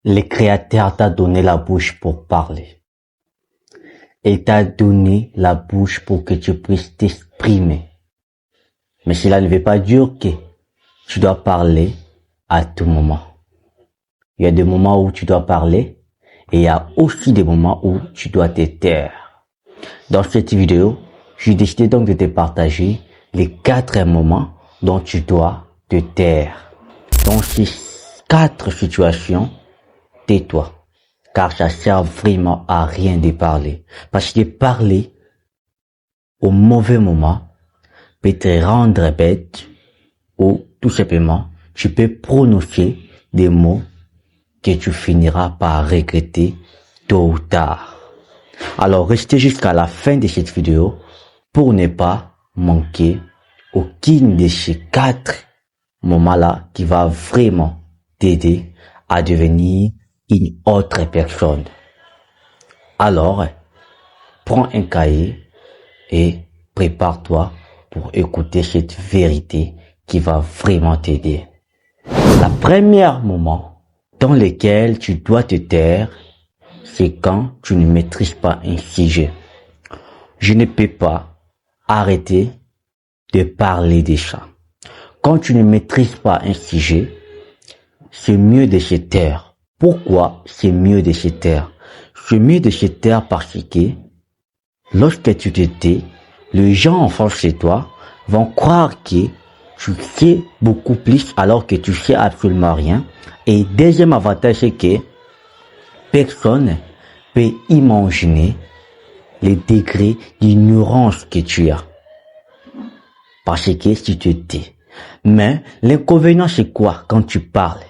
Le Créateur t'a donné la bouche pour parler. Il t'a donné la bouche pour que tu puisses t'exprimer. Mais cela ne veut pas dire que tu dois parler à tout moment. Il y a des moments où tu dois parler et il y a aussi des moments où tu dois te taire. Dans cette vidéo, j'ai décidé donc de te partager les 4 moments dont tu dois te taire. Dans ces 4 situations, tais-toi, car ça sert vraiment à rien de parler. Parce que parler au mauvais moment peut te rendre bête ou tout simplement, tu peux prononcer des mots que tu finiras par regretter tôt ou tard. Alors restez jusqu'à la fin de cette vidéo pour ne pas manquer aucune de ces 4 moments-là qui va vraiment t'aider à devenir une autre personne. Alors, prends un cahier et prépare-toi pour écouter cette vérité qui va vraiment t'aider. La première moment dans lequel tu dois te taire, c'est quand tu ne maîtrises pas un sujet. Je ne peux pas arrêter de parler des chats. Quand tu ne maîtrises pas un sujet, c'est mieux de se taire. Pourquoi c'est mieux de se taire? C'est mieux de se taire parce que lorsque tu te tais, les gens en face de toi vont croire que tu sais beaucoup plus alors que tu sais absolument rien. Et deuxième avantage, c'est que personne peut imaginer les degrés d'ignorance que tu as. Parce que si tu te tais. Mais l'inconvénient, c'est quoi quand tu parles?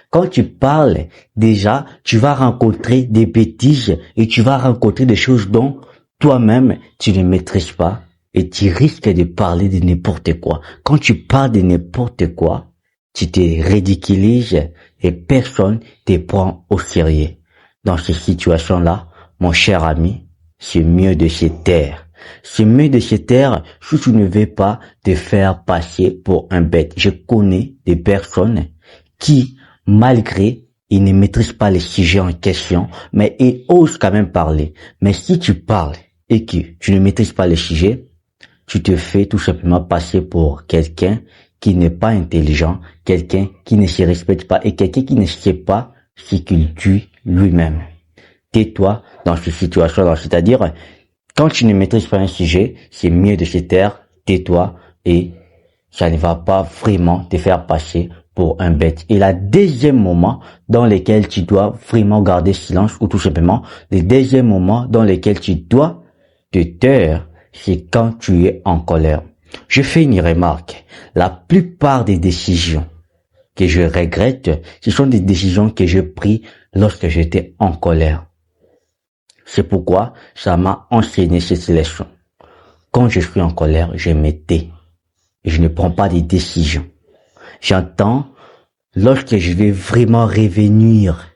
Quand tu parles, déjà, tu vas rencontrer des bêtises et tu vas rencontrer des choses dont toi-même, tu ne maîtrises pas et tu risques de parler de n'importe quoi. Quand tu parles de n'importe quoi, tu te ridiculises et personne te prend au sérieux. Dans ces situations-là, mon cher ami, c'est mieux de se taire. C'est mieux de se taire si tu ne veux pas te faire passer pour un bête. Je connais des personnes qui, malgré, ils ne maîtrisent pas les sujets en question, mais ils osent quand même parler. Mais si tu parles et que tu ne maîtrises pas les sujets, tu te fais tout simplement passer pour quelqu'un qui n'est pas intelligent, quelqu'un qui ne se respecte pas et quelqu'un qui ne sait pas ce qu'il dit lui-même. Tais-toi dans ces situations-là, c'est-à-dire, quand tu ne maîtrises pas un sujet, c'est mieux de se taire, tais-toi et ça ne va pas vraiment te faire passer pour un bête. Et le deuxième moment dans lequel tu dois vraiment garder silence ou tout simplement, le deuxième moment dans lequel tu dois te taire, c'est quand tu es en colère. Je fais une remarque. La plupart des décisions que je regrette, ce sont des décisions que j'ai prises lorsque j'étais en colère. C'est pourquoi ça m'a enseigné cette leçon. Quand je suis en colère, je me tais. Je ne prends pas de décisions. J'entends lorsque je vais vraiment revenir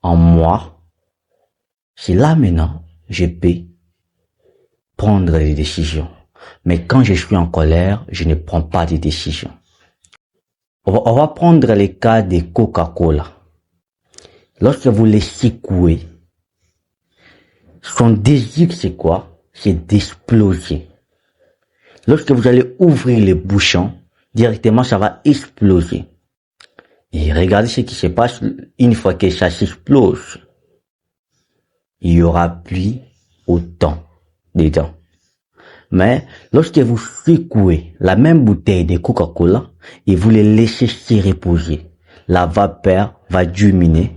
en moi, c'est là maintenant je peux prendre des décisions. Mais quand je suis en colère, je ne prends pas de décisions. On va prendre le cas de Coca-Cola. Lorsque vous les secouez, son désir c'est quoi? C'est d'exploser. Lorsque vous allez ouvrir les bouchons, directement ça va exploser. Et regardez ce qui se passe une fois que ça s'explose. Il y aura plus autant dedans. Mais lorsque vous secouez la même bouteille de Coca-Cola et vous les laissez se reposer, la vapeur va diminuer.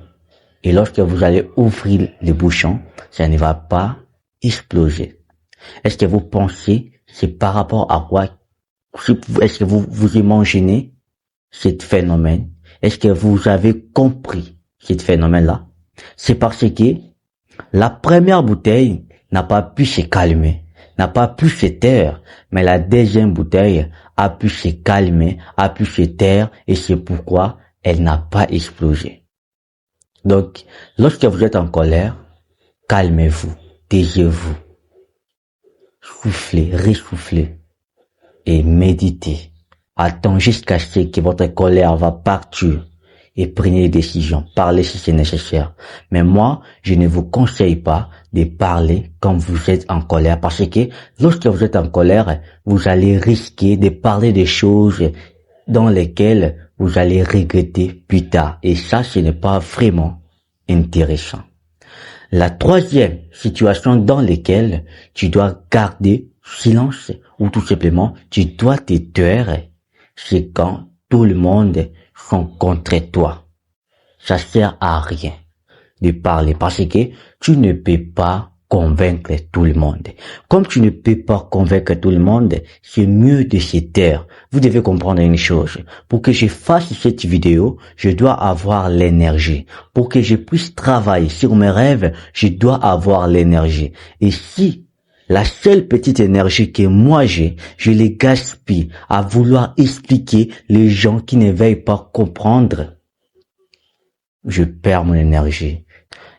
Et lorsque vous allez ouvrir les bouchons, ça ne va pas exploser. Est-ce que vous pensez c'est par rapport à quoi? Est-ce que vous imaginez ce phénomène? Est-ce que vous avez compris ce phénomène-là? C'est parce que la première bouteille n'a pas pu se calmer, n'a pas pu se taire, mais la deuxième bouteille a pu se calmer, a pu se taire et c'est pourquoi elle n'a pas explosé. Donc, lorsque vous êtes en colère, calmez-vous, taisez-vous, soufflez, ressoufflez et méditez. Attends jusqu'à ce que votre colère va partir et prenez des décisions. Parlez si c'est nécessaire. Mais moi, je ne vous conseille pas de parler quand vous êtes en colère, parce que lorsque vous êtes en colère, vous allez risquer de parler des choses dans lesquelles vous allez regretter plus tard. Et ça, ce n'est pas vraiment intéressant. La troisième situation dans laquelle tu dois garder silence ou tout simplement tu dois te taire, c'est quand tout le monde sont contre toi. Ça sert à rien de parler parce que tu ne peux pas convaincre tout le monde. Comme tu ne peux pas convaincre tout le monde, c'est mieux de se taire. Vous devez comprendre une chose. Pour que je fasse cette vidéo, je dois avoir l'énergie. Pour que je puisse travailler sur mes rêves, je dois avoir l'énergie. Et si la seule petite énergie que moi j'ai, je les gaspille à vouloir expliquer les gens qui ne veulent pas comprendre, je perds mon énergie.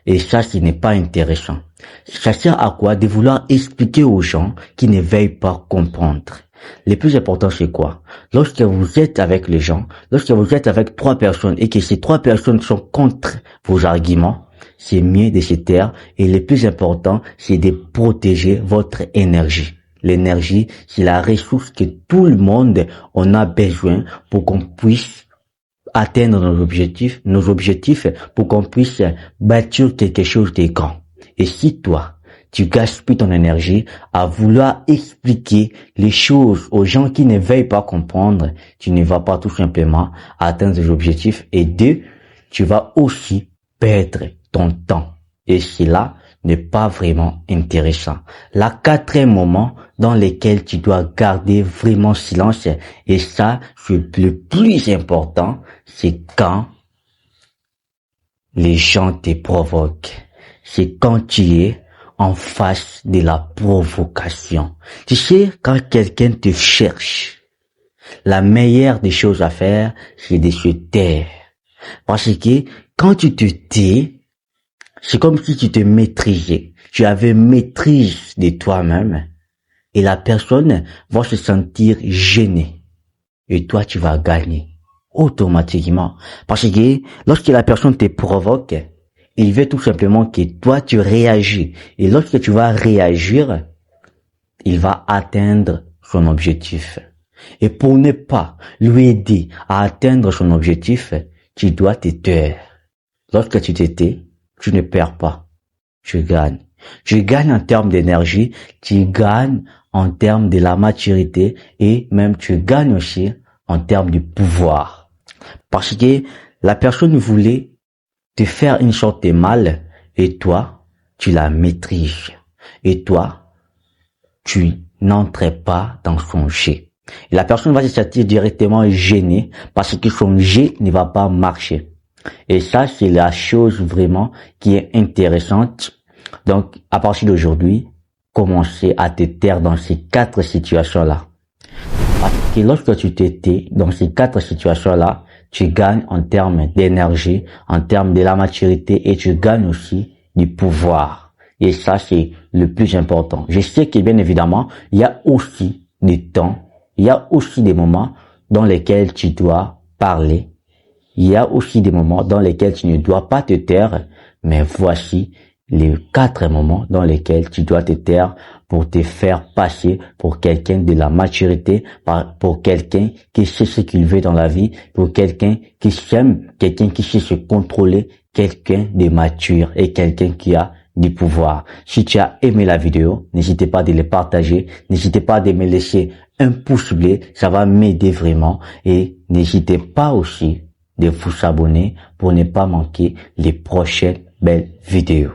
Et ça, ce n'est pas intéressant. Ça sert à quoi de vouloir expliquer aux gens qui ne veulent pas comprendre? Le plus important, c'est quoi? Lorsque vous êtes avec les gens, lorsque vous êtes avec 3 personnes et que ces 3 personnes sont contre vos arguments, c'est mieux de se taire et le plus important, c'est de protéger votre énergie. L'énergie, c'est la ressource que tout le monde en a besoin pour qu'on puisse atteindre nos objectifs pour qu'on puisse bâtir quelque chose de grand. Et si toi, tu gaspilles ton énergie à vouloir expliquer les choses aux gens qui ne veulent pas comprendre, tu ne vas pas tout simplement atteindre tes objectifs et 2, tu vas aussi perdre ton temps. Et cela n'est pas vraiment intéressant. La 4e moment dans lequel tu dois garder vraiment silence, et ça, c'est le plus important, c'est quand les gens te provoquent. C'est quand tu es en face de la provocation. Tu sais, quand quelqu'un te cherche, la meilleure des choses à faire, c'est de se taire. Parce que quand tu te tais, c'est comme si tu te maîtrisais. Tu avais maîtrise de toi-même et la personne va se sentir gênée. Et toi, tu vas gagner automatiquement. Parce que lorsque la personne te provoque, il veut tout simplement que toi, tu réagis. Et lorsque tu vas réagir, il va atteindre son objectif. Et pour ne pas lui aider à atteindre son objectif, tu dois te taire. Lorsque tu te tais, tu ne perds pas, tu gagnes. Tu gagnes en termes d'énergie, tu gagnes en termes de la maturité et même tu gagnes aussi en termes de pouvoir. Parce que la personne voulait te faire une sorte de mal et toi, tu la maîtrises. Et toi, tu n'entres pas dans son jet. Et la personne va se sentir directement gênée parce que son jet ne va pas marcher. Et ça, c'est la chose vraiment qui est intéressante. Donc, à partir d'aujourd'hui, commencez à te taire dans ces 4 situations-là. Parce que lorsque tu te tais dans ces 4 situations-là, tu gagnes en termes d'énergie, en termes de la maturité et tu gagnes aussi du pouvoir. Et ça, c'est le plus important. Je sais que bien évidemment, il y a aussi des temps, il y a aussi des moments dans lesquels tu dois parler. Il y a aussi des moments dans lesquels tu ne dois pas te taire, mais voici les 4 moments dans lesquels tu dois te taire pour te faire passer pour quelqu'un de la maturité, pour quelqu'un qui sait ce qu'il veut dans la vie, pour quelqu'un qui s'aime, quelqu'un qui sait se contrôler, quelqu'un de mature et quelqu'un qui a du pouvoir. Si tu as aimé la vidéo, n'hésitez pas de le partager, n'hésitez pas de me laisser un pouce bleu, ça va m'aider vraiment et n'hésitez pas aussi de vous abonner pour ne pas manquer les prochaines belles vidéos.